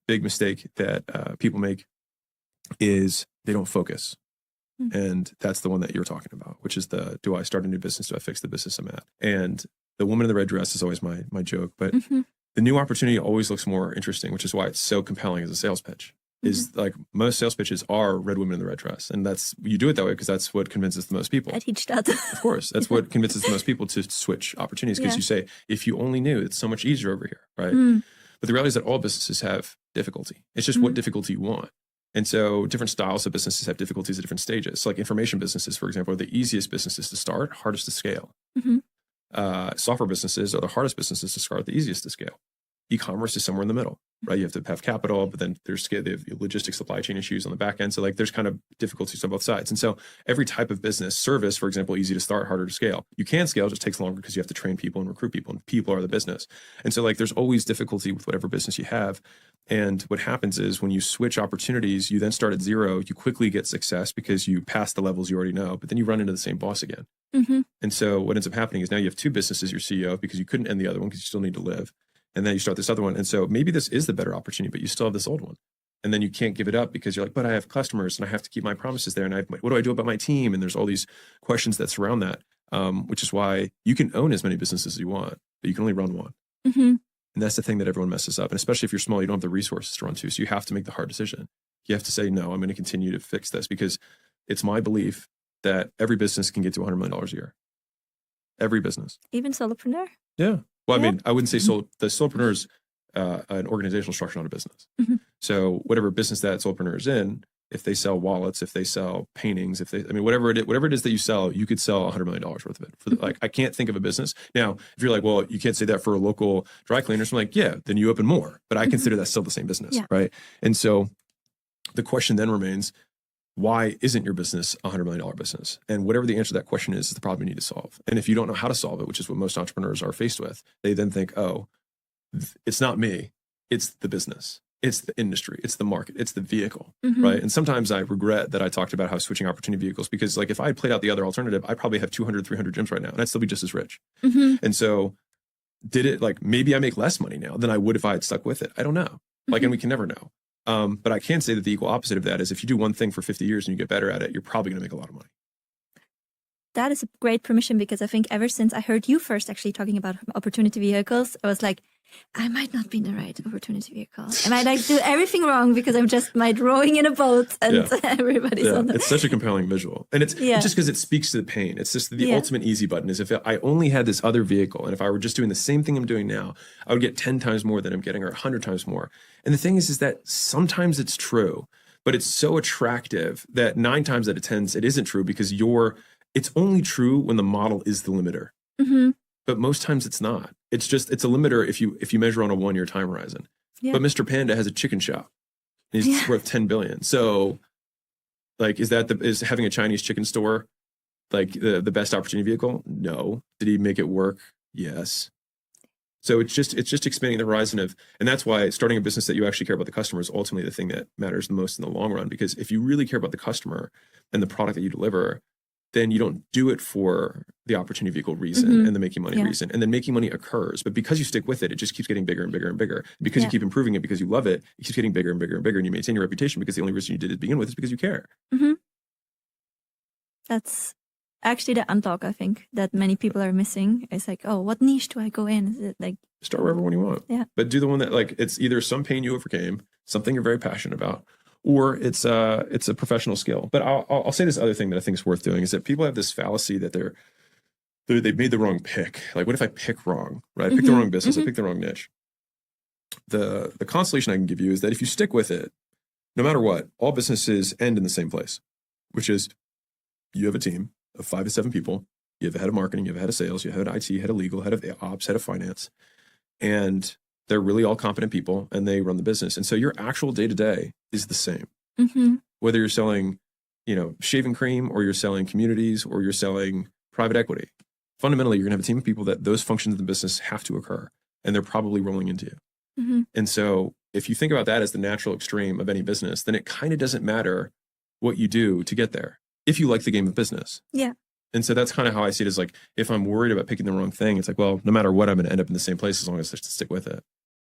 big mistake that people make is they don't focus. And that's the one that you're talking about, which is do I start a new business? Do I fix the business I'm at? And the woman in the red dress is always my joke, but the new opportunity always looks more interesting, which is why it's so compelling as a sales pitch. Is like most sales pitches are red women in the red dress. And you do it that way because that's what convinces the most people. I teach that. Of course. That's what convinces the most people to switch opportunities, because you say, if you only knew, it's so much easier over here, right? But the reality is that all businesses have difficulty. It's just what difficulty you want. And so different styles of businesses have difficulties at different stages. So like information businesses, for example, are the easiest businesses to start, hardest to scale. Software businesses are the hardest businesses to start, the easiest to scale. E-commerce is somewhere in the middle, right? You have to have capital, but then they have logistics, supply chain issues on the back end. So like there's kind of difficulties on both sides. And so every type of business, service, for example, easy to start, harder to scale. You can scale, it just takes longer because you have to train people and recruit people, and people are the business. And so like there's always difficulty with whatever business you have. And what happens is when you switch opportunities, you then start at zero, you quickly get success because you pass the levels you already know, but then you run into the same boss again. And so what ends up happening is now you have two businesses you're CEO of because you couldn't end the other one because you still need to live. And then you start this other one. And so maybe this is the better opportunity, but you still have this old one. And then you can't give it up because you're like, but I have customers and I have to keep my promises there. And what do I do about my team? And there's all these questions that surround that, which is why you can own as many businesses as you want, but you can only run one. And that's the thing that everyone messes up. And especially if you're small, you don't have the resources to run two. So you have to make the hard decision. You have to say, no, I'm going to continue to fix this because it's my belief that every business can get to $100 million a year. Every business. Even solopreneur? Yeah. Well, I mean, I wouldn't say the solopreneur is an organizational structure, not a business. So whatever business that solopreneur is in, if they sell wallets, if they sell paintings, whatever it is that you sell, you could sell $100 million worth of it. Like, I can't think of a business. Now, if you're like, well, you can't say that for a local dry cleaner. So I'm like, yeah, then you open more. But I consider that still the same business, right? And so the question then remains, why isn't your business a $100 million business? And whatever the answer to that question is the problem you need to solve. And if you don't know how to solve it, which is what most entrepreneurs are faced with, they then think, oh, it's not me, it's the business, it's the industry, it's the market, it's the vehicle, right? And sometimes I regret that I talked about how switching opportunity vehicles, because like if I had played out the other alternative, I probably have 200, 300 gyms right now, and I'd still be just as rich. And so maybe I make less money now than I would if I had stuck with it. I don't know. And we can never know. But I can say that the equal opposite of that is if you do one thing for 50 years and you get better at it, you're probably going to make a lot of money. That is a great permission, because I think ever since I heard you first actually talking about opportunity vehicles, I was like, I might not be in the right opportunity vehicle. I might do everything wrong because I'm just rowing in a boat and everybody's on the... It's such a compelling visual. And it's just because it speaks to the pain. It's just the ultimate easy button is if I only had this other vehicle, and if I were just doing the same thing I'm doing now, I would get 10 times more than I'm getting, or 100 times more. And the thing is that sometimes it's true, but it's so attractive that 9 times out of 10 it isn't true, because it's only true when the model is the limiter. But most times it's not. It's a limiter if you measure on a 1-year time horizon. But Mr. Panda has a chicken shop. And he's worth 10 billion. So like, is having a Chinese chicken store like the best opportunity vehicle? No. Did he make it work? Yes. So it's just expanding the horizon and that's why starting a business that you actually care about the customer is ultimately the thing that matters the most in the long run. Because if you really care about the customer and the product that you deliver, then you don't do it for the opportunity vehicle reason and the making money reason. And then making money occurs. But because you stick with it, it just keeps getting bigger and bigger and bigger. Because you keep improving it, because you love it, it keeps getting bigger and bigger and bigger. And you maintain your reputation because the only reason you did it to begin with is because you care. That's actually the unlock, I think, that many people are missing. It's like, oh, what niche do I go in? Is it like... Start wherever one you want. Yeah. But do the one that it's either some pain you overcame, something you're very passionate about, or it's a professional skill. But I'll say this other thing that I think is worth doing is that people have this fallacy that they've made the wrong pick. Like, what if I pick wrong, right? I pick the wrong business, I pick the wrong niche. The consolation I can give you is that if you stick with it, no matter what, all businesses end in the same place, which is you have a team of 5 to 7 people. You have a head of marketing, you have a head of sales, you have a head of IT, head of legal, head of ops, head of finance. And they're really all competent people and they run the business. And so your actual day-to-day is the same. Whether you're selling, shaving cream, or you're selling communities, or you're selling private equity. Fundamentally, you're gonna have a team of people that those functions of the business have to occur, and they're probably rolling into you. And so if you think about that as the natural extreme of any business, then it kind of doesn't matter what you do to get there, if you like the game of business. Yeah. And so that's kind of how I see it, is like, if I'm worried about picking the wrong thing, it's like, well, no matter what, I'm going to end up in the same place as long as I stick with it.